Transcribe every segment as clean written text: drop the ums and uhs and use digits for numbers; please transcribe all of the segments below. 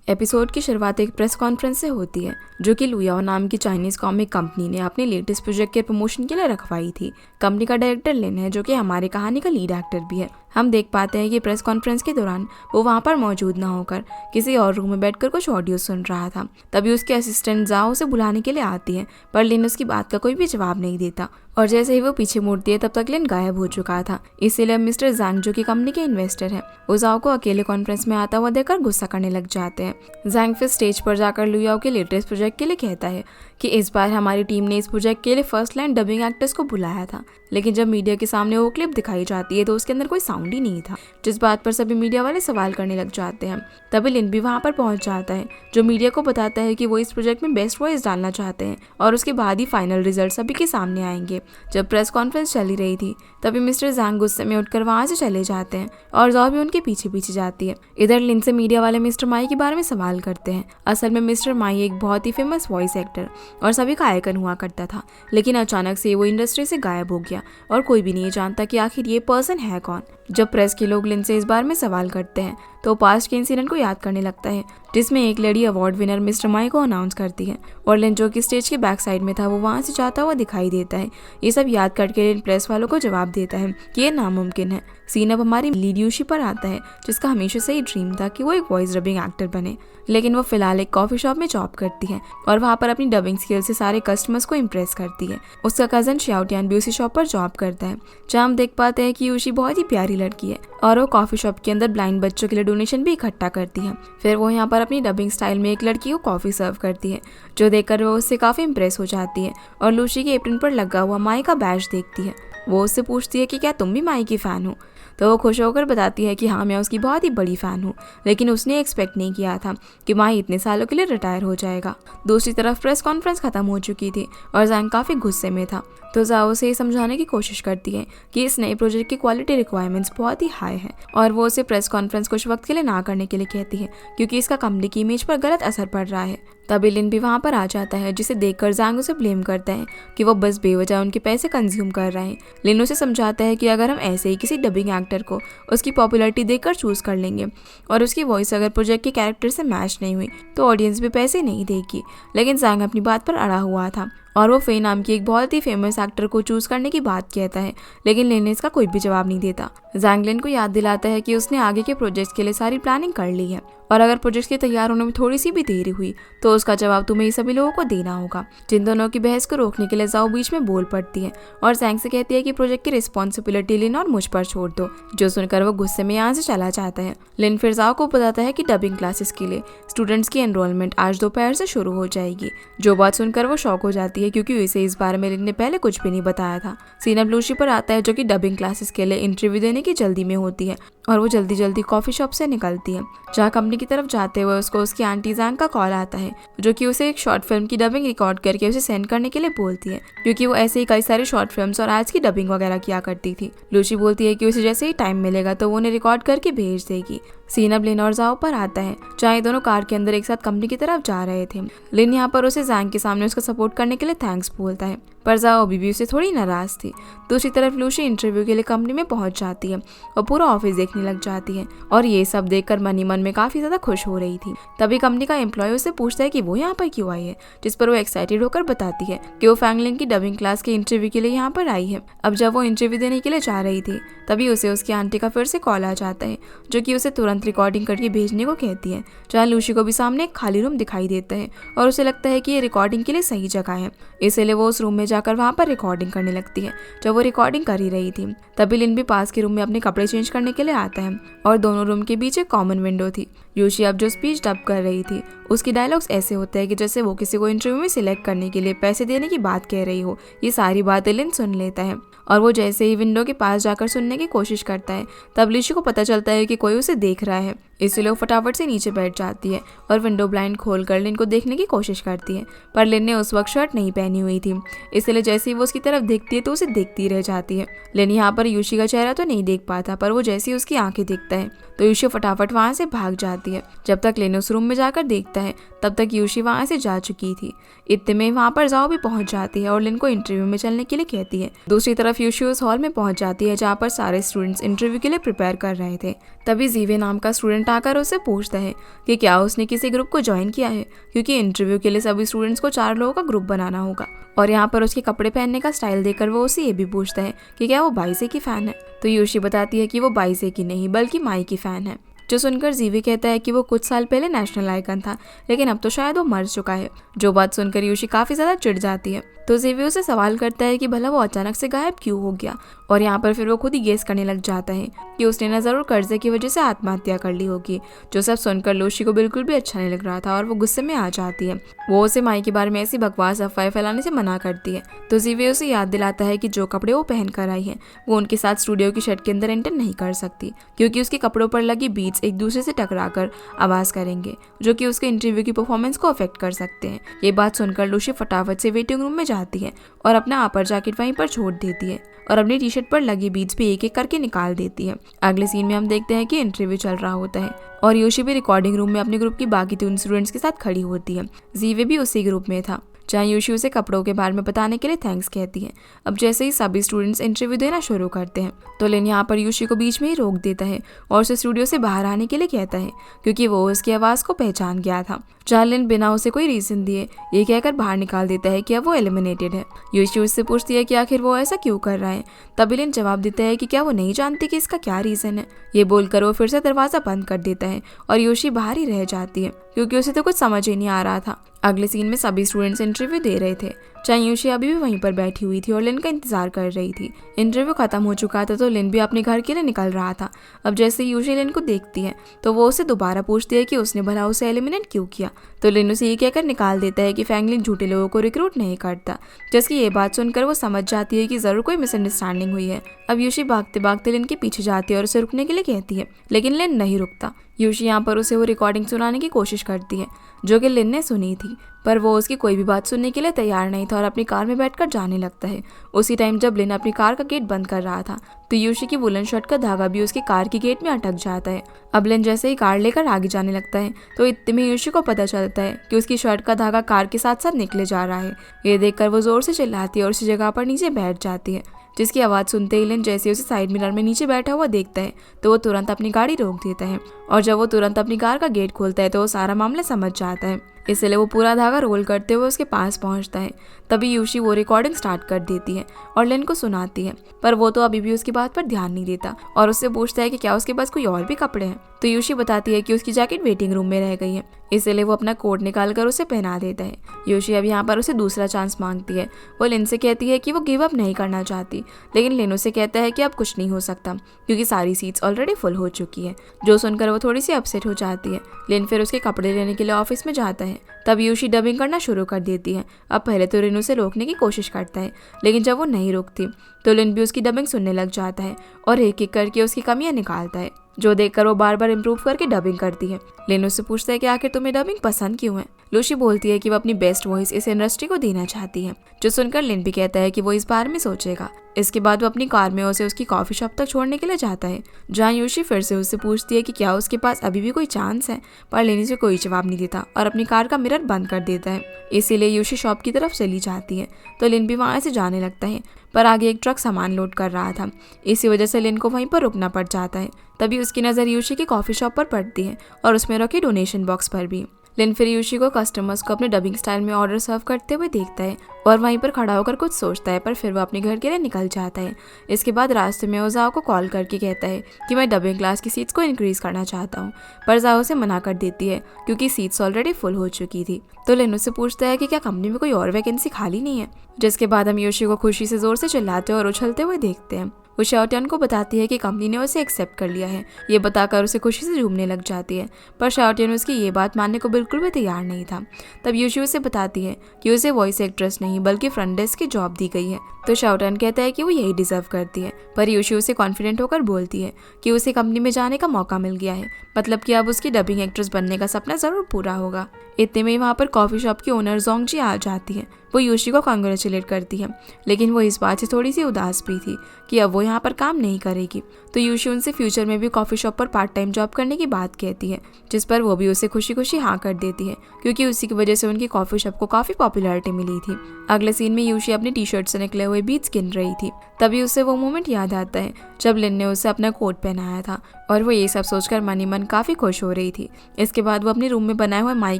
Episode की शुरुआत एक प्रेस कॉन्फ्रेंस से होती है जो कि लुयाओ नाम की चाइनीज कॉमिक कंपनी ने अपने लेटेस्ट प्रोजेक्ट के प्रमोशन के लिए रखवाई थी। कंपनी का डायरेक्टर लिन है जो कि हमारी कहानी का लीड एक्टर भी है। हम देख पाते हैं कि प्रेस कॉन्फ्रेंस के दौरान वो वहाँ पर मौजूद ना होकर किसी और रूम में बैठकर कुछ ऑडियो सुन रहा था। तभी उसके असिस्टेंट जाओ उसे बुलाने के लिए आती है, पर लिन उसकी बात का कोई भी जवाब नहीं देता और जैसे ही वो पीछे मुड़ती है तब तक लिन गायब हो चुका था। इसीलिए मिस्टर जैंग जो कि कंपनी के इन्वेस्टर हैं, वो जाओ को अकेले कॉन्फ्रेंस में आता हुआ देखकर गुस्सा करने लग जाते हैं। जैंग फिर स्टेज पर जाकर लुयाओ के लेटेस्ट प्रोजेक्ट के लिए कहता है कि इस बार हमारी टीम ने इस प्रोजेक्ट के लिए फर्स्ट लाइन डबिंग एक्टर्स को बुलाया था, लेकिन जब मीडिया के सामने वो क्लिप दिखाई जाती है तो उसके अंदर कोई साउंड ही नहीं था, जिस बात पर सभी मीडिया वाले सवाल करने लग जाते हैं। तभी लिन भी वहाँ पर पहुँच जाता है जो मीडिया को बताता है कि वो इस प्रोजेक्ट में बेस्ट वॉइस डालना चाहते हैं और उसके बाद ही फाइनल रिजल्ट सभी के सामने आएंगे। जब प्रेस कॉन्फ्रेंस चली रही थी तभी मिस्टर जैंग गुस्से में उठकर वहाँ से चले जाते हैं और जॉ भी उनके पीछे पीछे जाती है। इधर लिन से मीडिया वाले मिस्टर माई के बारे में सवाल करते हैं। असल में मिस्टर माई एक बहुत ही फेमस वॉइस एक्टर और सभी का आइकन हुआ करता था, लेकिन अचानक से वो इंडस्ट्री से गायब हो गया और कोई भी नहीं जानता कि आखिर ये पर्सन है कौन। जब प्रेस के लोग लिन से इस बारे में सवाल करते हैं तो पास्ट के इंसिडेंट को याद करने लगता है जिसमें एक लेडी अवार्ड विनर मिस्टर माई को अनाउंस करती है और लिन जो कि स्टेज के बैक साइड में था वो वहाँ से जाता हुआ दिखाई देता है। ये सब याद करके लिन प्रेस वालों को जवाब देता है कि ये नामुमकिन है। सीन अब हमारी लीड यूशी पर आता है जिसका हमेशा से ही ड्रीम था कि वो एक वॉइस डबिंग एक्टर बने, लेकिन वो फिलहाल एक कॉफी शॉप में जॉब करती है और वहाँ पर अपनी डबिंग स्किल से सारे कस्टमर्स को इम्प्रेस करती है। उसका कजन श्याओटियान भी उसी शॉप पर जॉब करता है जहाँ हम देख पाते हैं कि यूशी बहुत ही प्यारी लड़की है और वो कॉफी शॉप के अंदर ब्लाइंड बच्चों के लिए डोनेशन भी इकट्ठा करती है। फिर वो यहाँ पर अपनी डबिंग स्टाइल में एक लड़की को कॉफी सर्व करती है जो देखकर वो उससे काफी इम्प्रेस हो जाती है और लूसी के एप्रन पर लगा हुआ माई का बैज देखती है। वो उससे पूछती है कि क्या तुम भी माई की फैन हो, तो वो खुश होकर बताती है कि हाँ मैं उसकी बहुत ही बड़ी फ़ैन हूँ, लेकिन उसने एक्सपेक्ट नहीं किया था कि माई इतने सालों के लिए रिटायर हो जाएगा। दूसरी तरफ प्रेस कॉन्फ्रेंस खत्म हो चुकी थी और जैंग काफ़ी गुस्से में था, तो जाओ से समझाने की कोशिश करती है कि इस नए प्रोजेक्ट की क्वालिटी रिक्वायरमेंट्स बहुत ही हाई है और वो उसे प्रेस कॉन्फ्रेंस कुछ वक्त के लिए ना करने के लिए कहती है क्योंकि इसका कंपनी की इमेज पर गलत असर पड़ रहा है। तभी लिन भी वहाँ पर आ जाता है जिसे देखकर जैंग उसे ब्लेम करता है कि वो बस बेवजह उनके पैसे कंज्यूम कर रहे हैं। लिन उसे समझाता है कि अगर हम ऐसे ही किसी डबिंग एक्टर को उसकी पॉपुलैरिटी देखकर चूज कर लेंगे और उसकी वॉइस अगर प्रोजेक्ट के कैरेक्टर से मैच नहीं हुई तो ऑडियंस भी पैसे नहीं देगी। लेकिन जैंग अपनी बात पर अड़ा हुआ था और वो फे नाम की एक बहुत ही फेमस एक्टर को चूज करने की बात कहता है, लेकिन लिन इसका कोई भी जवाब नहीं देता। जैंग लिन को याद दिलाता है कि उसने आगे के प्रोजेक्ट्स के लिए सारी प्लानिंग कर ली है और अगर प्रोजेक्ट्स के तैयार होने में थोड़ी सी भी देरी हुई तो उसका जवाब तुम्हें ही सभी लोगों को देना होगा। जिन दोनों की बहस को रोकने के लिए जाओ बीच में बोल पड़ती है और जैंग से कहती है कि प्रोजेक्ट की रिस्पॉन्सिबिलिटी लिन और मुझ पर छोड़ दो, जो सुनकर वो गुस्से में यहाँ से चला जाता है। लिन फिर जाओ को बताता है कि डबिंग क्लासेस के लिए स्टूडेंट्स की एनरोलमेंट आज दोपहर से शुरू हो जाएगी, जो बात सुनकर वो शॉक हो जाती है क्योंकि इसे इस बारे में लिन ने पहले कुछ भी नहीं बताया था। सीन अब लूसी पर आता है जो कि डबिंग क्लासेस के लिए इंटरव्यू देने की जल्दी में होती है और वो जल्दी जल्दी कॉफी शॉप से निकलती है जहाँ कंपनी की तरफ जाते हुए उसको उसकी आंटी जैंग का कॉल आता है जो कि उसे एक शॉर्ट फिल्म की डबिंग रिकॉर्ड करके उसे सेंड करने के लिए बोलती है क्योंकि वो ऐसे ही कई सारे शॉर्ट फिल्म्स और एड्स की डबिंग वगैरह किया करती थी। लूसी बोलती है कि उसे जैसे ही टाइम मिलेगा तो वो उन्हें रिकॉर्ड करके भेज देगी। सीन अब लिन और जाओ पर आता है जहाँ ये दोनों कार के अंदर एक साथ कंपनी की तरफ जा रहे थे। लिन यहाँ पर उसे जैंग के सामने उसका सपोर्ट करने के लिए थैंक्स बोलता है, पर जाओ अभी भी उसे थोड़ी नाराज थी। दूसरी तरफ लूसी इंटरव्यू के लिए कंपनी में पहुंच जाती है और पूरा ऑफिस देखने लग जाती है और ये सब देखकर मन ही मन में काफी ज्यादा खुश हो रही थी। तभी कंपनी का एम्प्लॉय उससे पूछता है कि वो यहाँ पर क्यों आई है, जिस पर वो एक्साइटेड होकर बताती है कि वो फैंगलिंग की डबिंग क्लास के इंटरव्यू के लिए यहाँ पर आई है। अब जब वो इंटरव्यू देने के लिए जा रही थी तभी उसे उसकी आंटी का फिर से कॉल आ जाता है जो कि उसे तुरंत रिकॉर्डिंग करके भेजने को कहती है। जहाँ लूसी को भी सामने एक खाली रूम दिखाई देता है और उसे लगता है कि ये रिकॉर्डिंग के लिए सही जगह है, इसलिए वो उस रूम में जाकर वहाँ पर रिकॉर्डिंग करने लगती है। जब वो रिकॉर्डिंग कर ही रही थी तभी लिन भी पास के रूम में अपने कपड़े चेंज करने के लिए आता है और दोनों रूम के बीच एक कॉमन विंडो थी। यूशी अब जो स्पीच डब कर रही थी उसकी डायलॉग्स ऐसे होते हैं कि जैसे वो किसी को इंटरव्यू में सिलेक्ट करने के लिए पैसे देने की बात कह रही हो। ये सारी बातें लिन सुन लेता है और वो जैसे ही विंडो के पास जाकर सुनने की कोशिश करता है तब लूसी को पता चलता है कि कोई उसे देख रहा है, इसलिए वो फटाफट से नीचे बैठ जाती है और विंडो ब्लाइंड खोलकर लिन को देखने की कोशिश करती है, पर लिन ने उस वक्त शर्ट नहीं पहनी हुई थी, इसलिए जैसे ही वो उसकी तरफ देखती है तो उसे देखती रह जाती है। लिन यहाँ पर यूशी का चेहरा तो नहीं देख पाता, पर वो जैसे ही उसकी आंखें देखता है तो यूशी फटाफट वहाँ से भाग जाती है। जब तक लिन उस रूम में जाकर देखता है तब तक यूशी वहाँ से जा चुकी थी। इतने में वहाँ पर जाओ भी पहुँच जाती है और लिन को इंटरव्यू में चलने के लिए कहती है। दूसरी तरफ यूशी उस हॉल में पहुँच जाती है जहाँ पर सारे स्टूडेंट्स इंटरव्यू के लिए प्रिपेयर कर रहे थे। तभी जीवे नाम का स्टूडेंट स्टूडेंट आकर उससे पूछता है कि क्या उसने किसी ग्रुप को ज्वाइन किया है, क्योंकि इंटरव्यू के लिए सभी स्टूडेंट्स को 4 लोगों का ग्रुप बनाना होगा। और यहाँ पर उसके कपड़े पहनने का स्टाइल देखकर वो उसे ये भी पूछता है कि क्या वो बाइसे की फैन है। तो योशी बताती है कि वो बाइसे की नहीं बल्कि माई की फैन है। जो सुनकर जीवी कहता है कि वो कुछ साल पहले नेशनल आइकन था, लेकिन अब तो शायद वो मर चुका है। जो बात सुनकर योशी काफी ज्यादा चिढ़ जाती है। तो जीवी उसे सवाल करता है कि भला वो अचानक से गायब क्यों हो गया। और यहाँ पर फिर वो खुद ही गेस करने लग जाता है कि उसने ना जरूर कर्जे की वजह से आत्महत्या कर ली होगी। जो सब सुनकर योशी को बिल्कुल भी अच्छा नहीं लग रहा था और वो गुस्से में आ जाती है। वो उसे माई के बारे में ऐसी बकवास अफवाहें फैलाने से मना करती है। तो जीवी उसे याद दिलाता है कि जो कपड़े वो पहन कर आई है वो उनके साथ स्टूडियो की शर्ट के अंदर एंटर नहीं कर सकती, क्योंकि उसके कपड़ों पर लगी बीट्स एक दूसरे से टकराकर आवाज करेंगे, जो कि उसके इंटरव्यू की परफॉर्मेंस को अफेक्ट कर सकते हैं। ये बात सुनकर लूसी फटाफट से वेटिंग रूम में जाती है और अपना अपर जैकेट वहीं पर छोड़ देती है और अपनी टी शर्ट पर लगी बीट्स भी एक एक करके निकाल देती है। अगले सीन में हम देखते हैं कि इंटरव्यू चल रहा होता है और योशी भी रिकॉर्डिंग रूम में अपने ग्रुप की बाकी 3 स्टूडेंट्स के साथ खड़ी होती है। जीवे भी उसी ग्रुप में था, जहाँ योशी उसे कपड़ों के बारे में बताने के लिए थैंक्स कहती है। अब जैसे ही सभी स्टूडेंट्स इंटरव्यू देना शुरू करते हैं तो लिन यहाँ पर योशी को बीच में ही रोक देता है और उसे स्टूडियो से बाहर आने के लिए कहता है, क्योंकि वो उसकी आवाज़ को पहचान गया था। जहाँ लिन बिना उसे कोई रीजन दिए ये कहकर बाहर निकाल देता है कि अब वो एलिमिनेटेड है। योशी उससे पूछती है कि आखिर वो ऐसा क्यों कर रहा है। तभी लिन जवाब देता है कि क्या वो नहीं जानती कि इसका क्या रीज़न है। ये बोलकर वो फिर से दरवाज़ा बंद कर देता है और योशी बाहर ही रह जाती है, क्योंकि उसे तो कुछ समझ ही नहीं आ रहा था। अगले सीन में सभी स्टूडेंट्स इंटरव्यू दे रहे थे, चाहे योशी अभी भी वहीं पर बैठी हुई थी और लिन का इंतजार कर रही थी। इंटरव्यू खत्म हो चुका था तो लिन भी अपने घर के लिए निकल रहा था। अब जैसे योशी लिन को देखती है तो वो उसे दोबारा पूछती है कि उसने भला उसे एलिमिनेट क्यों किया। तो लिन उसे ये कहकर निकाल देता है कि फ्रैंकलिन झूठे लोगों को रिक्रूट नहीं करता। जिसकी ये बात सुनकर वो समझ जाती है कि जरूर कोई मिसअंडरस्टैंडिंग हुई है। अब योशी भागते भागते लिन के पीछे जाती है और उसे रुकने के लिए कहती है, लेकिन लिन नहीं रुकता। योशी यहाँ पर उसे वो रिकॉर्डिंग सुनाने की कोशिश करती है जो कि लिन ने सुनी थी, पर वो उसकी कोई भी बात सुनने के लिए तैयार नहीं था और अपनी कार में बैठकर जाने लगता है। उसी टाइम जब लिन अपनी कार का गेट बंद कर रहा था तो योशी की वुलन शर्ट का धागा भी उसकी कार की गेट में अटक जाता है। अब लिन जैसे ही कार लेकर आगे जाने लगता है तो इतने में योशी को पता चलता है कि उसकी शर्ट का धागा कार के साथ साथ निकले जा रहा है। ये देखकर वो जोर से चिल्लाती है और उसी जगह पर नीचे बैठ जाती है, जिसकी आवाज़ सुनते ही लिन जैसे उसे साइड मिरर में नीचे बैठा हुआ देखता है तो वो तुरंत अपनी गाड़ी रोक देता है। और जब वो तुरंत अपनी कार का गेट खोलता है तो वो सारा मामला समझ जाता है, इसलिए वो पूरा धागा रोल करते हुए उसके पास पहुंचता है। तभी योशी वो रिकॉर्डिंग स्टार्ट कर देती है और लिन को सुनाती है, पर वो तो अभी भी उसकी बात पर ध्यान नहीं देता और उससे पूछता है कि क्या उसके पास कोई और भी कपड़े हैं। तो योशी बताती है कि उसकी जैकेट वेटिंग रूम में रह गई है, इसलिए वो अपना कोट निकाल कर उसे पहना देता है। योशी अब यहाँ पर उसे दूसरा चांस मांगती है। वो लिन से कहती है कि वो गिव अप नहीं करना चाहती, लेकिन लिन उसे कहता है कि अब कुछ नहीं हो सकता क्योंकि सारी सीट्स ऑलरेडी फुल हो चुकी है। जो सुनकर वो थोड़ी सी अपसेट हो जाती है। लिन फिर उसके कपड़े लेने के लिए ऑफिस में जाता है। तब योशी डबिंग करना शुरू कर देती है। अब पहले तो लिन उसे रोकने की कोशिश करता है, लेकिन जब वो नहीं रुकती तो लिन भी उसकी डबिंग सुनने लग जाता है और एक एक करके उसकी कमियां निकालता है, जो देखकर वो बार बार इम्प्रूव करके डबिंग करती है। लिन उससे पूछता है कि आखिर तुम्हें डबिंग पसंद क्यों है। लूसी बोलती है कि वो अपनी बेस्ट वॉइस इस इंडस्ट्री को देना चाहती है, जो सुनकर लिन भी कहता है कि वो इस बारे में सोचेगा। इसके बाद वो अपनी कार में उसे उसकी कॉफी शॉप तक छोड़ने के लिए जाता है, जहाँ योशी फिर से उससे पूछती है कि क्या उसके पास अभी भी कोई चांस है, पर लिन उसे कोई जवाब नहीं देता और अपनी कार का मिरर बंद कर देता है। इसीलिए योशी शॉप की तरफ चली जाती है तो लिन भी वहाँ से जाने लगता है, पर आगे एक ट्रक सामान लोड कर रहा था, इसी वजह से लिन को वहीं पर रुकना पड़ जाता है। तभी उसकी नज़र योशी की कॉफ़ी शॉप पर पड़ती है और उसमें रखे डोनेशन बॉक्स पर भी। लिन फिर योशी को कस्टमर्स को अपने डबिंग स्टाइल में ऑर्डर सर्व करते हुए देखता है और वहीं पर खड़ा होकर कुछ सोचता है, पर फिर वो अपने घर के लिए निकल जाता है। इसके बाद रास्ते में वो जाओ को कॉल करके कहता है कि मैं डबिंग क्लास की सीट्स को इंक्रीज़ करना चाहता हूँ, पर जाओ उसे मना कर देती है क्योंकि सीट्स ऑलरेडी फुल हो चुकी थी। तो लिन उससे पूछता है कि क्या कंपनी में कोई और वैकेंसी खाली नहीं है, जिसके बाद हम योशी को खुशी से ज़ोर से चिल्लाते और उछलते हुए देखते हैं। वो शाओटियन को बताती है कि कंपनी ने उसे एक्सेप्ट कर लिया है। ये बताकर उसे खुशी से झूमने लग जाती है, पर शाओटियन उसकी ये बात मानने को बिल्कुल भी तैयार नहीं था। तब योशी उसे बताती है कि उसे वॉइस एक्ट्रेस नहीं बल्कि फ्रंट डेस्क की जॉब दी गई है। तो शाओटियन कहता है कि वो यही डिजर्व करती है, पर योशी उसे कॉन्फिडेंट होकर बोलती है कि उसे कंपनी में जाने का मौका मिल गया है, मतलब कि अब उसकी डबिंग एक्ट्रेस बनने का सपना जरूर पूरा होगा। इतने में वहाँ पर कॉफ़ी शॉप की ओनर जोंगजी आ जाती है। वो योशी को कांग्रेचुलेट करती है, लेकिन वो इस बात से थोड़ी सी उदास भी थी कि अब वो यहाँ पर काम नहीं करेगी। तो योशी उनसे फ्यूचर में भी कॉफ़ी शॉप पर पार्ट टाइम जॉब करने की बात कहती है, जिस पर वो भी उसे खुशी खुशी हाँ कर देती है, क्योंकि उसी की वजह से उनकी कॉफ़ी शॉप को काफ़ी पॉपुलैरिटी मिली थी। अगले सीन में योशी अपनी टी शर्ट से निकले हुए बीट्स गिन रही थी, तभी उसे वो मोमेंट याद आता है जब लिन ने उसे अपना कोट पहनाया था और वो ये सब सोचकर मन ही मन काफ़ी खुश हो रही थी। इसके बाद वो अपने रूम में बनाए हुए माई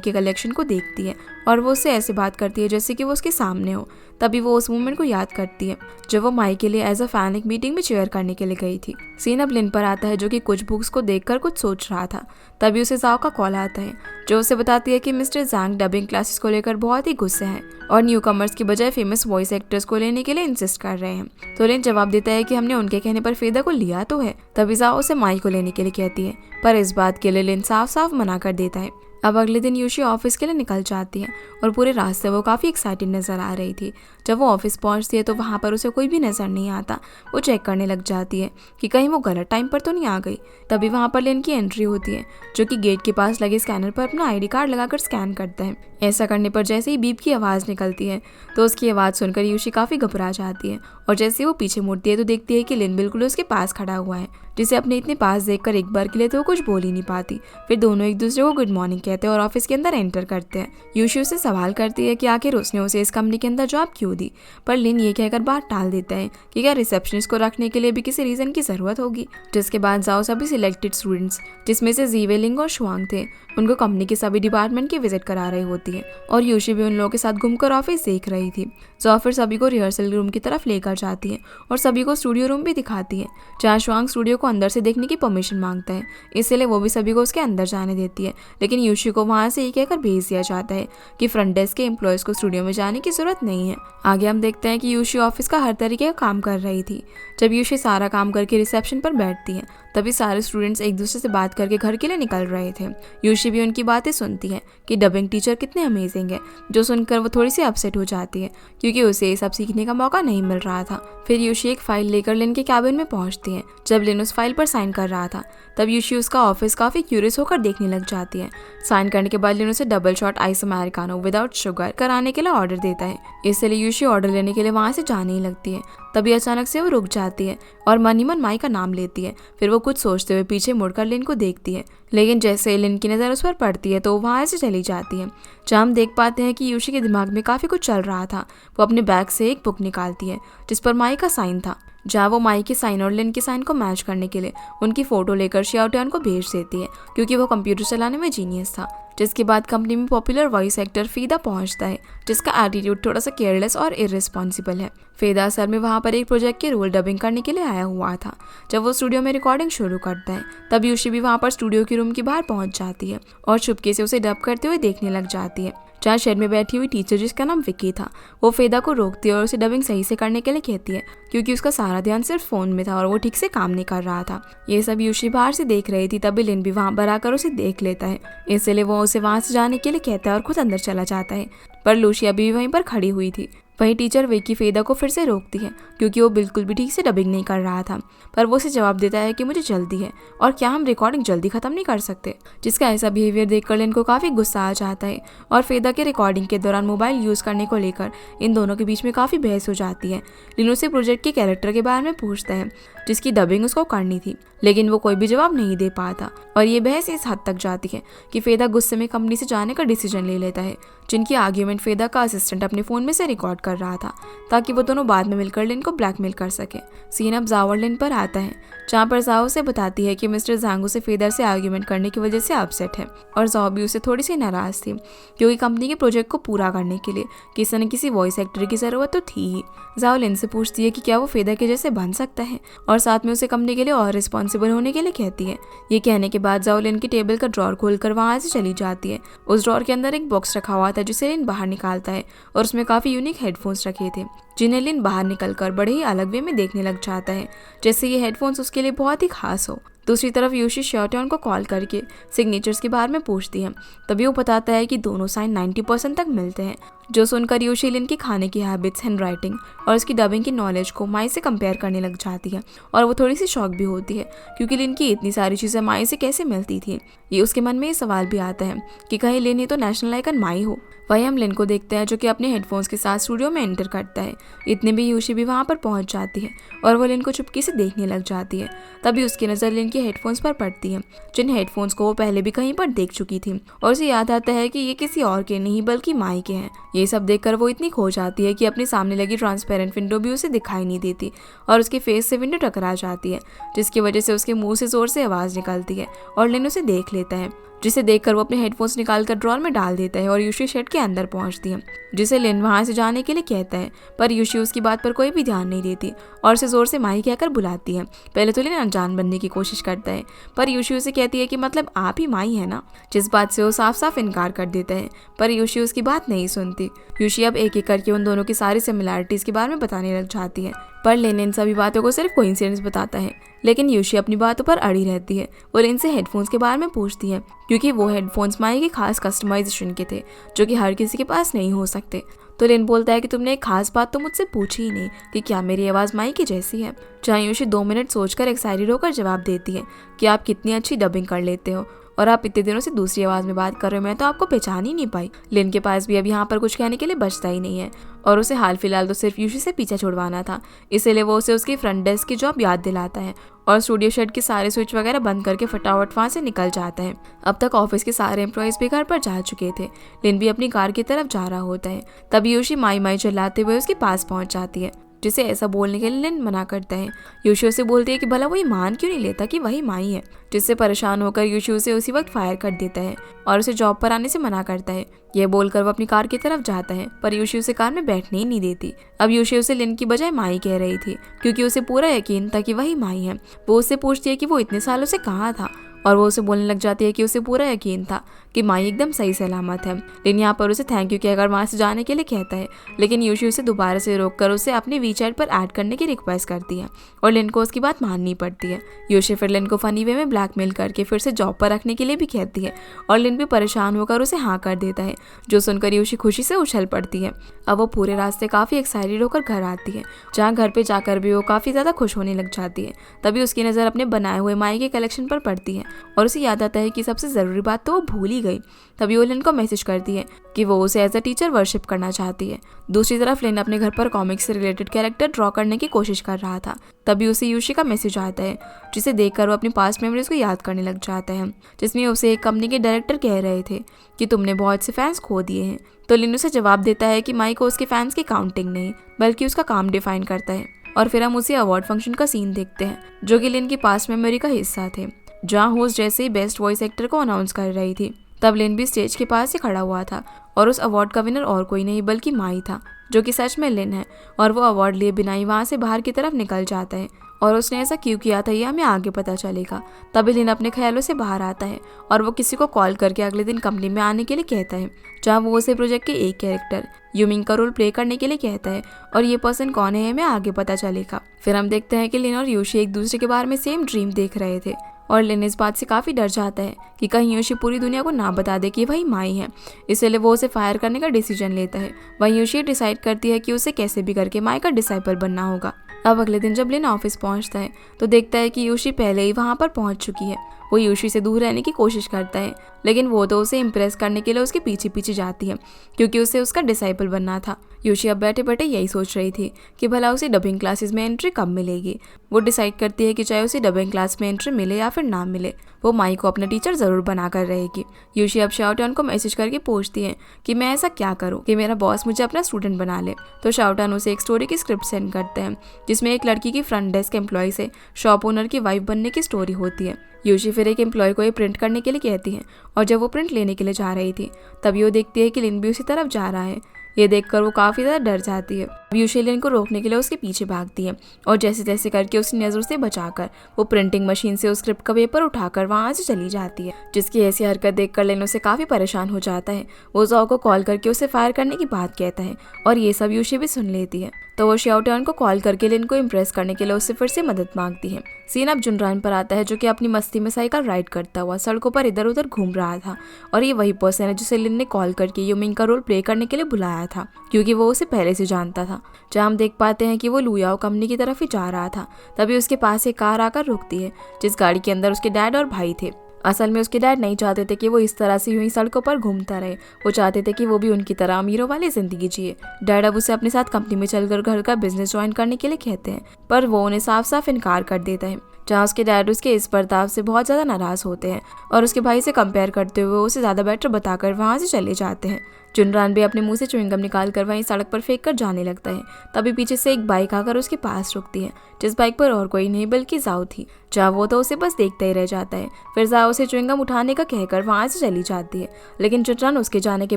के कलेक्शन को देखती है और वो उससे ऐसे बात करती है जैसे कि वो उसके सामने हो। तभी वो उस मोमेंट को याद करती है जब वो माई के लिए एज अ फैन एक मीटिंग में चेयर करने के लिए गई थी। सीन अब लिन पर आता है जो कि कुछ बुक्स को देखकर कुछ सोच रहा था। तभी उसे जाओ का कॉल आता है जो उसे बताती है कि मिस्टर जैंग डबिंग क्लासेस को लेकर बहुत ही गुस्से हैं और न्यू कमर्स की बजाय फेमस वॉइस एक्टर्स को लेने के लिए इंसिस्ट कर रहे हैं। तो लिन जवाब देता है कि हमने उनके कहने पर फेदा को लिया तो है। तभी जाओ उसे माई को लेने के लिए कहती है, पर इस बात के लिए लिन साफ साफ मना कर देता है। अब अगले दिन यूशी ऑफिस के लिए निकल जाती है और पूरे रास्ते वो काफ़ी एक्साइटेड नज़र आ रही थी। जब वो ऑफिस पहुंचती है तो वहाँ पर उसे कोई भी नज़र नहीं आता। वो चेक करने लग जाती है कि कहीं वो गलत टाइम पर तो नहीं आ गई। तभी वहाँ पर लिन की एंट्री होती है जो कि गेट के पास लगे स्कैनर पर अपना आईडी कार्ड लगाकर स्कैन करता है। ऐसा करने पर जैसे ही बीप की आवाज़ निकलती है तो उसकी आवाज़ सुनकर यूशी काफ़ी घबरा जाती है और जैसे वो पीछे मुड़ती है तो देखती है कि लिन बिल्कुल उसके पास खड़ा हुआ है, जिसे अपने इतने पास देखकर एक बार के लिए तो वो कुछ बोल ही नहीं पाती। फिर दोनों एक दूसरे को गुड मॉर्निंग कहते हैं और ऑफिस के अंदर एंटर करते हैं। यूशी उससे सवाल करती है कि आखिर उसने उसे इस कंपनी के अंदर जॉब क्यों दी, पर लिन ये कहकर बात टाल देता है कि क्या रिसेप्शनिस्ट को रखने के लिए भी किसी रीज़न की ज़रूरत होगी। जिसके बाद जाओ सभी सिलेक्टेड स्टूडेंट्स जिसमें से जीवेलिंग और शुआंग थे उनको कंपनी के सभी डिपार्टमेंट की विजिट करा रही होती है और यूशी भी उन लोगों के साथ घूमकर ऑफिस देख रही थी। जो फिर सभी को रिहर्सल रूम की तरफ लेकर जाती है और सभी को स्टूडियो रूम भी दिखाती है जहाँ शुआंग स्टूडियो को अंदर से देखने की परमिशन मांगता है, इसलिए वो भी सभी को उसके अंदर जाने देती है। लेकिन यूशी को वहाँ से ये कहकर भेज दिया जाता है कि फ्रंट डेस्क के एम्प्लॉयज़ को स्टूडियो में जाने की जरूरत नहीं है। आगे हम देखते हैं कि यूशी ऑफिस का हर तरीके का काम कर रही थी। जब यूशी सारा काम करके रिसेप्शन पर बैठती है तभी सारे स्टूडेंट्स एक दूसरे से बात करके घर के लिए निकल रहे थे। यूशी भी उनकी बातें सुनती है कि डबिंग टीचर कितने अमेजिंग है, जो सुनकर वो थोड़ी सी अपसेट हो जाती है क्योंकि उसे ये सब सीखने का मौका नहीं मिल रहा था। फिर यूशी एक फाइल लेकर लिन के कैबिन में पहुंचती है। जब लिन उस फाइल पर साइन कर रहा था तब यूशी उसका ऑफिस काफ़ी क्यूरियस होकर देखने लग जाती है। साइन करने के बाद लिन उसे double shot ice americano without sugar कराने के लिए ऑर्डर देता है, इसलिए यूशी ऑर्डर लेने के लिए वहाँ से जाने ही लगती है। तभी अचानक से वो रुक जाती है और मन ही मन माई का नाम लेती है। फिर वो कुछ सोचते हुए पीछे मुड़कर लिन को देखती है, लेकिन जैसे लिन की नज़र उस पर पड़ती है तो वो वहाँ से चली जाती है। जहाँ हम देख पाते हैं कि यूशी के दिमाग में काफ़ी कुछ चल रहा था। वो अपने बैग से एक बुक निकालती है जिस पर माई का साइन था, जहाँ वो माई के साइन और लिन के साइन को मैच करने के लिए उनकी फ़ोटो लेकर शियाओटियान को भेज देती है क्योंकि वो कंप्यूटर चलाने में जीनियस था। जिसके बाद कंपनी में पॉपुलर वॉइस एक्टर फेदा पहुंचता है जिसका एटीट्यूड थोड़ा सा केयरलेस और इररिस्पॉन्सिबल है। फेदा असल में वहाँ पर एक प्रोजेक्ट के रोल डबिंग करने के लिए आया हुआ था। जब वो स्टूडियो में रिकॉर्डिंग शुरू करता है तब यूशी भी वहाँ पर स्टूडियो के रूम के बाहर पहुँच जाती है और चुपके से उसे डब करते हुए देखने लग जाती है। जहाँ शेड में बैठी हुई टीचर जिसका नाम विकी था वो फेदा को रोकती है और उसे डबिंग सही से करने के लिए कहती है क्योंकि उसका सारा ध्यान सिर्फ फ़ोन में था और वो ठीक से काम नहीं कर रहा था। ये सब यूशी बाहर से देख रही थी। तभी लिन भी वहाँ पर आकर उसे देख लेता है, इसलिए वो उसे वहाँ से जाने के लिए कहता है और खुद अंदर चला जाता है, पर लूशी अभी भी वहीं पर खड़ी हुई थी। वहीं टीचर विकी फेदा को फिर से रोकती है क्योंकि वो बिल्कुल भी ठीक से डबिंग नहीं कर रहा था, पर वो उसे जवाब देता है कि मुझे जल्दी है और क्या हम रिकॉर्डिंग जल्दी ख़त्म नहीं कर सकते। जिसका ऐसा बिहेवियर देखकर लिन को काफ़ी गुस्सा आ जाता है और फेदा के रिकॉर्डिंग के दौरान मोबाइल यूज़ करने को लेकर इन दोनों के बीच में काफ़ी बहस हो जाती है। लिन उसे प्रोजेक्ट के कैरेक्टर के बारे में पूछता है जिसकी डबिंग उसको करनी थी, लेकिन वो कोई भी जवाब नहीं दे पाता और ये बहस इस हद तक जाती है कि फेदा गुस्से में कंपनी से जाने का डिसीजन ले लेता है, जिनकी आर्ग्यूमेंट फेदा का असिस्टेंट अपने फ़ोन में से रिकॉर्ड कर रहा था ताकि वो दोनों बाद में मिलकर लिन को ब्लैकमेल कर सके। सीन अब जाओ और लिन पर आता है जहाँ पर जाओ से बताती है कि मिस्टर जैंग उसे फेदा से आर्ग्यूमेंट करने की वजह से अपसेट है और जाओ भी उसे थोड़ी सी नाराज़ थी क्योंकि कंपनी के प्रोजेक्ट को पूरा करने के लिए किसी न किसी वॉइस एक्टर की ज़रूरत तो थी ही। जाओ लिन से पूछती है कि क्या वो फेदा के जैसे बन सकता है और साथ में उसे कंपनी के लिए और रिस्पॉन्सिबल होने के लिए कहती है। ये कहने के बाद जाओ लिन की टेबल का ड्रॉर खोलकर वहाँ से चली जाती है। उस ड्रॉर के अंदर एक बॉक्स रखा हुआ था जिसे लिन बाहर निकालता है और उसमें काफ़ी यूनिक हेडफोन्स रखे थे जिन्हें लिन बाहर निकलकर बड़े ही अलग वे में देखने लग जाता है, जैसे ये हेडफोन्स उसके लिए बहुत ही खास हो। दूसरी तरफ यूशी शियाओटियान को कॉल करके सिग्नेचर्स के बारे में पूछती है। तभी वो बताता है कि दोनों साइन 90% तक मिलते हैं, जो सुनकर यूशी लिन की खाने की हैबिट्स, हैंड राइटिंग और उसकी डबिंग की नॉलेज को माई से कंपेयर करने लग जाती है और वो थोड़ी सी शॉक भी होती है क्योंकि लिन की इतनी सारी चीज़ें माई से कैसे मिलती थी। ये उसके मन में ये सवाल भी आता है कि कहीं लिन ही तो नेशनल आइकन माई हो। वहीं हम लिन को देखते हैं जो कि अपने हेडफोन्स के साथ स्टूडियो में एंटर करता है। इतने भी यूशी भी वहाँ पर पहुँच जाती है और वो लिन को चुपके से देखने लग जाती है। तभी उसकी नज़र लिन के हेडफोन्स पर पड़ती है जिन हेडफोन्स को वो पहले भी कहीं पर देख चुकी थी और उसे याद आता है कि ये किसी और के नहीं बल्कि माई के हैं। ये सब देखकर वो इतनी खो जाती है कि अपने सामने लगी ट्रांसपेरेंट विंडो भी उसे दिखाई नहीं देती और उसके फेस से विंडो टकरा जाती है, जिसकी वजह से उसके मुंह से जोर से आवाज निकलती है और लिन उसे देख लेता है, जिसे देखकर वो अपने हेडफोन्स निकालकर ड्रॉर में डाल देता है और यूशी शेड के अंदर पहुंचती है, जिसे लिन वहां से जाने के लिए कहता है। पर यूशी उसकी बात पर कोई भी ध्यान नहीं देती और उसे जोर से माई कहकर बुलाती है। पहले तो लिन अनजान बनने की कोशिश करता है, पर यूशी उसे कहती है कि मतलब आप ही माई है ना, जिस बात से वो साफ साफ इनकार कर देता है। पर यूशी उसकी बात नहीं सुनती। यूशी अब एक एक करके उन दोनों की सारी सिमिलैरिटीज के बारे में बताने लग जाती है, पर लिन इन सभी बातों को सिर्फ कोइंसिडेंस बताता है। लेकिन यूशी अपनी बातों पर अड़ी रहती है। वो लिन से हेडफोन्स के बारे में पूछती है, क्योंकि वो हेडफोन्स माई के खास कस्टमाइजेशन के थे जो कि हर किसी के पास नहीं हो सकते। तो लिन बोलता है कि तुमने एक खास बात तो मुझसे पूछी ही नहीं कि क्या मेरी आवाज़ माई की जैसी है। जहाँ यूशी 2 मिनट सोचकर एक्साइटेड होकर जवाब देती है कि आप कितनी अच्छी डबिंग कर लेते हो और आप इतने दिनों से दूसरी आवाज़ में बात कर रहे हो, मैं तो आपको पहचान ही नहीं पाई। लिन के पास भी अब यहाँ पर कुछ कहने के लिए बचता ही नहीं है और उसे हाल फिलहाल तो सिर्फ यूशी से पीछा छुड़वाना था, इसीलिए वो उसे उसकी फ्रंट डेस्क की जॉब याद दिलाता है और स्टूडियो शेड के सारे स्विच वगैरह बंद करके फटाफट वहाँ से निकल जाता है। अब तक ऑफिस के सारे एम्प्लॉयज भी घर पर जा चुके थे। लिन भी अपनी कार की तरफ जा रहा होता है, तभी यूशी माई माई चिल्लाते हुए उसके पास पहुंच जाती है, जिसे ऐसा बोलने के लिए लिन मना करता है। यूशी उसे बोलती है कि भला वही मान क्यों नहीं लेता कि वही माई है, जिससे परेशान होकर यूशी उसे उसी वक्त फायर कर देता है और उसे जॉब पर आने से मना करता है। यह बोलकर वो अपनी कार की तरफ जाता है, पर यूशी उसे कार में बैठने ही नहीं देती। अब यूशी उसे लिन की बजाय माई कह रही थी, क्योंकि उसे पूरा यकीन था कि वही माई है। वो उससे पूछती है कि वो इतने सालों से कहाँ था और वो उसे बोलने लग जाती है कि उसे पूरा यकीन था कि माई एकदम सही सलामत है। लिन यहाँ पर उसे थैंक यू कहकर वहाँ से जाने के लिए कहता है, लेकिन यूशी उसे दोबारा से रोककर उसे अपने वीचैट पर ऐड करने की रिक्वेस्ट करती है और लिन को उसकी बात माननी पड़ती है। यूशी फिर लिन को फनी वे में ब्लैकमेल करके फिर से जॉब पर रखने के लिए भी कहती है और लिन भी परेशान होकर उसे हाँ कर देता है, जो सुनकर यूशी खुशी से उछल पड़ती है। अब वो पूरे रास्ते काफ़ी एक्साइटेड होकर घर आती है, जहाँ घर पे जाकर भी वो काफ़ी ज़्यादा खुश होने लग जाती है। तभी उसकी नज़र अपने बनाए हुए माई के कलेक्शन पर पड़ती है और उसे याद आता है कि सबसे ज़रूरी बात तो वो भूल ही गई। तभी वो लिन को मैसेज करती है कि वो उसे एज अ टीचर वर्शिप करना चाहती है। दूसरी तरफ लिन अपने घर पर कॉमिक्स से रिलेटेड कैरेक्टर ड्रॉ करने की कोशिश कर रहा था। तभी उसे यूशी का मैसेज आता है, जिसे देखकर वो अपनी पास्ट मेमोरीज को याद करने लग जाता है, जिसमें उसे एक कंपनी के डायरेक्टर कह रहे थे कि तुमने बहुत से फैंस खो दिए हैं। तो लिन उसे जवाब देता है कि माई को उसके फैंस की काउंटिंग नहीं बल्कि उसका काम डिफाइन करता है। और फिर हम उसी अवार्ड फंक्शन का सीन देखते हैं, जो कि लिन की पास्ट मेमोरी का हिस्सा थे, जहाँ होस्ट जैसे ही बेस्ट वॉइस एक्टर को अनाउंस कर रही थी। तब लिन भी स्टेज के पास ही खड़ा हुआ था और उस अवार्ड का विनर और कोई नहीं बल्कि माई था, जो कि सच में लिन है। और वो अवार्ड लिए बिना ही वहाँ से बाहर की तरफ निकल जाता है और उसने ऐसा क्यों किया था ये हमें आगे पता चलेगा। तभी लिन अपने ख्यालों से बाहर आता है और वो किसी को कॉल करके अगले दिन कंपनी में आने के लिए कहता है, जहाँ वो उसे प्रोजेक्ट के एक कैरेक्टर यूमिंग का रोल प्ले करने के लिए कहता है और ये पर्सन कौन है हमें आगे पता चलेगा। फिर हम देखते हैं कि लिन और यूशी एक दूसरे के बारे में सेम ड्रीम देख रहे थे और लिन इस बात से काफ़ी डर जाता है कि कहीं यूशी पूरी दुनिया को ना बता दे कि वही माई है, इसलिए वो उसे फायर करने का डिसीजन लेता है। वहीं यूशी डिसाइड करती है कि उसे कैसे भी करके माई का डिसाइपल बनना होगा। अब अगले दिन जब लिन ऑफिस पहुंचता है तो देखता है कि यूशी पहले ही वहां पर पहुंच चुकी है। वो यूशी से दूर रहने की कोशिश करता है, लेकिन वो तो उसे इम्प्रेस करने के लिए उसके पीछे पीछे जाती है, क्योंकि उसे उसका डिसाइपल बनना था। यूशी अब बैठे बैठे यही सोच रही थी कि भला उसे डबिंग क्लासेस में एंट्री कब मिलेगी। वो डिसाइड करती है कि चाहे उसे डबिंग क्लास में एंट्री मिले या फिर ना मिले, वो माई को अपना टीचर ज़रूर बनाकर रहेगी। यूशी अब शाओटान को मैसेज करके पूछती है कि मैं ऐसा क्या करूँ कि मेरा बॉस मुझे अपना स्टूडेंट बना ले। तो शाओटान उसे एक स्टोरी की स्क्रिप्ट सेंड करते हैं, जिसमें एक लड़की की फ्रंट डेस्क एम्प्लॉय से शॉप ओनर की वाइफ बनने की स्टोरी होती है। यूशी फिर एक एम्प्लॉय को ये प्रिंट करने के लिए कहती है और जब वो प्रिंट लेने के लिए जा रही थी तभी वो देखती है कि लिन भी उसी तरफ जा रहा है। ये देखकर वो काफ़ी ज़्यादा डर जाती है। यूशी लिन को रोकने के लिए उसके पीछे भागती है और जैसे तैसे करके उसकी नज़रों से बचाकर वो प्रिंटिंग मशीन से उस स्क्रिप्ट का पेपर उठाकर वहाँ से चली जाती है, जिसकी ऐसी हरकत देखकर लिन उसे काफ़ी परेशान हो जाता है। वो ज़ॉ को कॉल करके उसे फायर करने की बात कहता है और ये सब यूशी भी सुन लेती है। तो वो शाओटान को कॉल करके लिन को इम्प्रेस करने के लिए उससे फिर से मदद मांगती है। सीन अब जुनरान पर आता है, जो कि अपनी मस्ती में साइकिल राइड करता हुआ सड़कों पर इधर उधर घूम रहा था और ये वही पर्सन है जिसे लिन ने कॉल करके यूमिंग का रोल प्ले करने के लिए बुलाया था, क्योंकि वो उसे पहले से जानता था। जहाँ हम देख पाते हैं कि वो लुयाओ कंपनी की तरफ ही जा रहा था। तभी उसके पास एक कार आकर रुकती है, जिस गाड़ी के अंदर उसके डैड और भाई थे। असल में उसके डैड नहीं चाहते थे कि वो इस तरह से यूं ही सड़कों पर घूमता रहे, वो चाहते थे कि वो भी उनकी तरह अमीरों वाली जिंदगी जिए। डैड अब उसे अपने साथ कंपनी में चलकर घर का बिजनेस ज्वाइन करने के लिए कहते हैं, पर वो उन्हें साफ साफ इनकार कर देता है, जहाँ उसके डैड उसके इस बर्ताव से बहुत ज़्यादा नाराज़ होते हैं और उसके भाई से कंपेयर करते हुए उसे ज़्यादा बेटर बताकर वहाँ से चले जाते हैं। जुनरान भी अपने मुंह से च्युइंगम निकाल कर वहीं सड़क पर फेंक कर जाने लगता है। तभी पीछे से एक बाइक आकर उसके पास रुकती है, जिस बाइक पर और कोई नहीं बल्कि जाओ थी। जहाँ वो तो उसे बस देखता ही रह जाता है। फिर जाओ उसे च्युइंगम उठाने का कहकर वहाँ से चली जाती है, लेकिन जुनरान उसके जाने के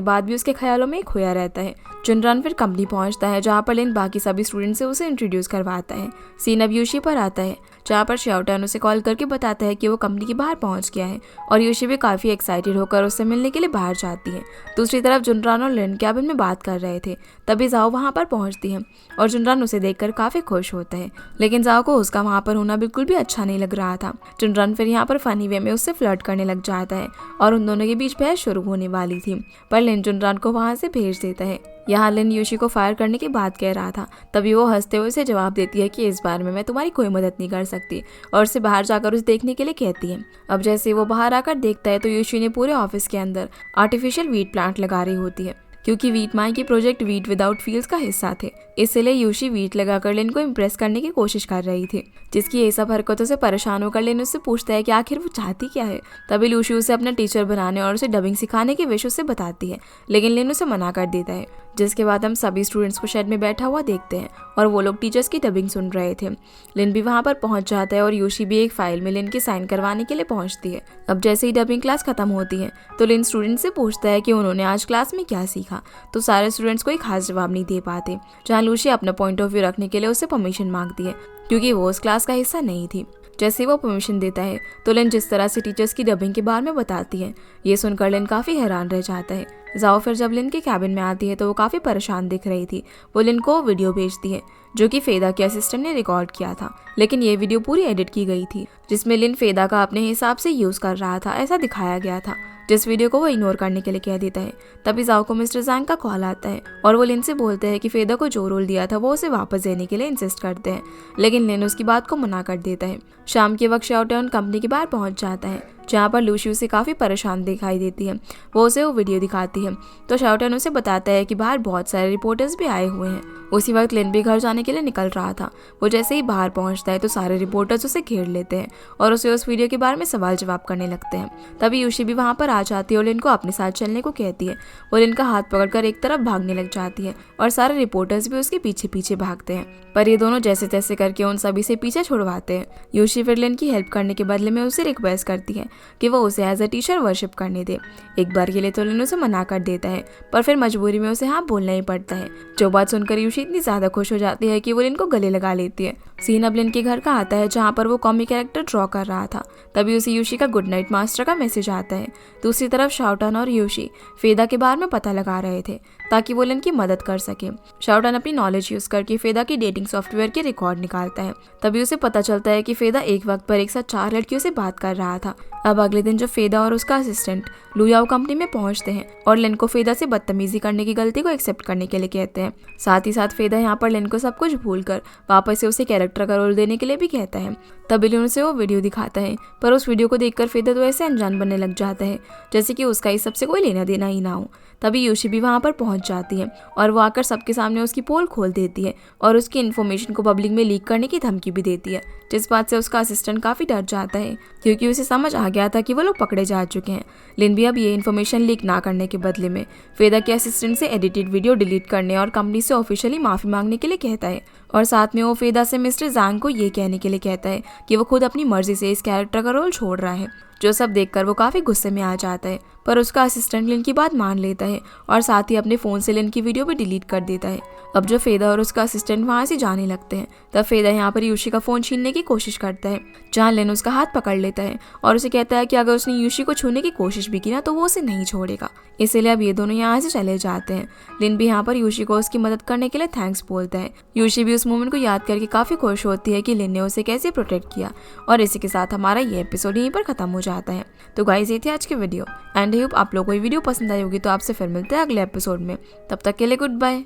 बाद भी उसके ख्यालों में खोया रहता है। जुनरान फिर कंपनी पहुंचता है, जहाँ पर लिन बाकी सभी स्टूडेंट से उसे इंट्रोड्यूस करवाता है। सीन अब यूशी पर आता है, जहाँ पर शाओटान उसे कॉल करके बताता है कि वो कंपनी के बाहर पहुंच गया है और यूशी भी काफ़ी एक्साइटेड होकर उससे मिलने के लिए बाहर जाती है। दूसरी तरफ जुनरान और लिन कैबिन में बात कर रहे थे, तभी जाओ वहाँ पर पहुँचती है और जुनरान उसे देखकर काफ़ी खुश होता है, लेकिन जाओ को उसका वहाँ पर होना बिल्कुल भी अच्छा नहीं लग रहा था। जुनरान फिर यहाँ पर फनी वे में उससे फ्लर्ट करने लग जाता है और उन दोनों के बीच बहस शुरू होने वाली थी, पर लिन जुनरान को वहाँ से भेज देता है। यहाँ लिन यूशी को फायर करने की बात कह रहा था, तभी वो हंसते हुए उसे जवाब देती है कि इस बार में मैं तुम्हारी कोई मदद नहीं कर सकती और उसे बाहर जाकर उसे देखने के लिए कहती है। अब जैसे वो बाहर आकर देखता है तो यूशी ने पूरे ऑफिस के अंदर आर्टिफिशियल वीट प्लांट लगा रही होती है, क्योंकि वीट माई की प्रोजेक्ट वीट विदाउट फील्ड्स का हिस्सा थे। इसलिए यूशी वीट लगाकर लिन को इम्प्रेस करने की कोशिश कर रही थी, जिसकी ये सब हरकतों से परेशान होकर लिन उससे पूछता है कि आखिर वो चाहती क्या है। तभी यूशी उसे अपना टीचर बनाने और उसे डबिंग सिखाने की विश उससे बताती है, लेकिन लिन उसे मना कर देता है। जिसके बाद हम सभी स्टूडेंट्स को शेड में बैठा हुआ देखते हैं और वो लोग टीचर्स की डबिंग सुन रहे थे। लिन भी वहाँ पर पहुँच जाता है और यूशी भी एक फाइल में लिन की साइन करवाने के लिए पहुँचती है। अब जैसे ही डबिंग क्लास खत्म होती है तो लिन स्टूडेंट से पूछता है कि उन्होंने आज क्लास में क्या सीखा, तो सारे स्टूडेंट्स कोई खास जवाब नहीं दे पाते। जहाँ लूशी अपना पॉइंट ऑफ व्यू रखने के लिए उससे परमिशन मांगती है, क्योंकि वो उस क्लास का हिस्सा नहीं थी। जैसे वो परमिशन देता है तो लिन जिस तरह से टीचर्स की डबिंग के बारे में बताती है, ये सुनकर लिन काफ़ी हैरान रह जाता है। जाओ फिर जब लिन के कैबिन में आती है तो वो काफ़ी परेशान दिख रही थी। वो लिन को वीडियो भेजती है जो कि फेदा के असिस्टेंट ने रिकॉर्ड किया था, लेकिन ये वीडियो पूरी एडिट की गई थी, जिसमें लिन फेदा का अपने हिसाब से यूज़ कर रहा था ऐसा दिखाया गया था, जिस वीडियो को वो इग्नोर करने के लिए कह देता है। तभी जाओ को मिस्टर जैंग का कॉल आता है और वो लिन से बोलते हैं कि फेदा को जो रोल दिया था वो उसे वापस देने के लिए इंसिस्ट करते हैं, लेकिन लिन उसकी बात को मना कर देता है। शाम के वक्त शाओटान कंपनी के बाहर पहुंच जाता है, जहाँ पर लूशी उसे काफ़ी परेशान दिखाई देती है। वो उसे वो वीडियो दिखाती है तो शाओटान उसे बताता है कि बाहर बहुत सारे रिपोर्टर्स भी आए हुए हैं। उसी वक्त लिन भी घर जाने के लिए निकल रहा था। वो जैसे ही बाहर पहुंचता है तो सारे रिपोर्टर्स उसे घेर लेते हैं और उसे उस वीडियो के बारे में सवाल जवाब करने लगते हैं। तभी यूशी भी वहाँ पर आ जाती है और लिन को अपने साथ चलने को कहती है। वो लिन का हाथ पकड़कर एक तरफ भागने लग जाती है और सारे रिपोर्टर्स भी उसके पीछे पीछे भागते हैं, पर ये दोनों जैसे तैसे करके उन सभी से पीछे छुड़वाते हैं। यूशी फिर लिन की हेल्प करने के बदले में उसे रिक्वेस्ट करती है कि वो उसे एज अ टीचर वर्शिप करने दे। एक बार के लिए तो लिन उसे मना कर देता है, पर फिर मजबूरी में उसे हाँ बोलना ही पड़ता है। जो बात सुनकर यूशी इतनी ज्यादा खुश हो जाती है कि वो लिन को गले लगा लेती है। सीन अब लिन के घर का आता है, जहाँ पर वो कॉमिक कैरेक्टर ड्रॉ कर रहा था। तभी उसे यूशी का गुड नाइट मास्टर का मैसेज आता है। दूसरी तरफ शाओटान और यूशी फेदा के बारे में पता लगा रहे थे ताकि वो लिन की मदद कर सके। शाओटान अपनी नॉलेज यूज करके फेदा की डेटिंग सॉफ्टवेयर के रिकॉर्ड निकालता है। तभी उसे पता चलता है कि फेदा एक वक्त पर एक साथ 4 लड़कियों से बात कर रहा था। अब अगले दिन जब फेदा और उसका असिस्टेंट लुयाओ कंपनी में पहुंचते हैं और लिन को फेदा से बदतमीजी करने की गलती को एक्सेप्ट करने के लिए कहते हैं। साथ ही साथ फेदा यहाँ पर लिन को सब कुछ भूलकर वापस से उसे कैरेक्टर का रोल देने के लिए भी कहता है। तभी लिन उसे वो वीडियो दिखाता है, पर उस वीडियो को देखकर फेदा तो ऐसे अनजान बनने लग जाता है जैसे कि उसका इस सबसे कोई लेना देना ही ना हो। तभी यूशी भी वहाँ पर पहुँच जाती है और वो आकर सबके सामने उसकी पोल खोल देती है और उसकी इन्फॉर्मेशन को पब्लिक में लीक करने की धमकी भी देती है, जिस बात से उसका असिस्टेंट काफ़ी डर जाता है, क्योंकि उसे समझ आ गया था कि वो लोग पकड़े जा चुके हैं। लिन भी अब ये इन्फॉर्मेशन लीक ना करने के बदले में फेदा के असिस्टेंट से एडिटेड वीडियो डिलीट करने और कंपनी से ऑफिशियली माफ़ी मांगने के लिए कहता है, और साथ में वो फेदा से मिस्टर जैंग को ये कहने के लिए कहता है कि वो खुद अपनी मर्जी से इस कैरेक्टर का रोल छोड़ रहा है। जो सब देखकर वो काफ़ी गुस्से में आ जाता है, पर उसका असिस्टेंट लिन की बात मान लेता है और साथ ही अपने फ़ोन से लिन की वीडियो भी डिलीट कर देता है। अब जो फेदा और उसका असिस्टेंट वहाँ से जाने लगते हैं, तब फेदा यहाँ पर यूशी का फ़ोन छीनने की कोशिश करता है, जहाँ लिन उसका हाथ पकड़ लेता है और उसे कहता है कि अगर उसने यूशी को छूने की कोशिश भी की ना तो वो उसे नहीं छोड़ेगा। इसलिए अब ये दोनों यहाँ से चले जाते हैं। लिन भी यहाँ पर यूशी को उसकी मदद करने के लिए थैंक्स बोलता है। यूशी भी उस मोमेंट को याद करके काफ़ी खुश होती है कि लिन ने उसे कैसे प्रोटेक्ट किया। और इसी के साथ हमारा ये एपिसोड यहीं पर ख़त्म हो जाता है। तो गाइस, ये थी आज की वीडियो एंड आई होप आप लोगों को ये वीडियो पसंद आई होगी। तो आपसे फिर मिलते हैं अगले एपिसोड में, तब तक के लिए गुड बाय।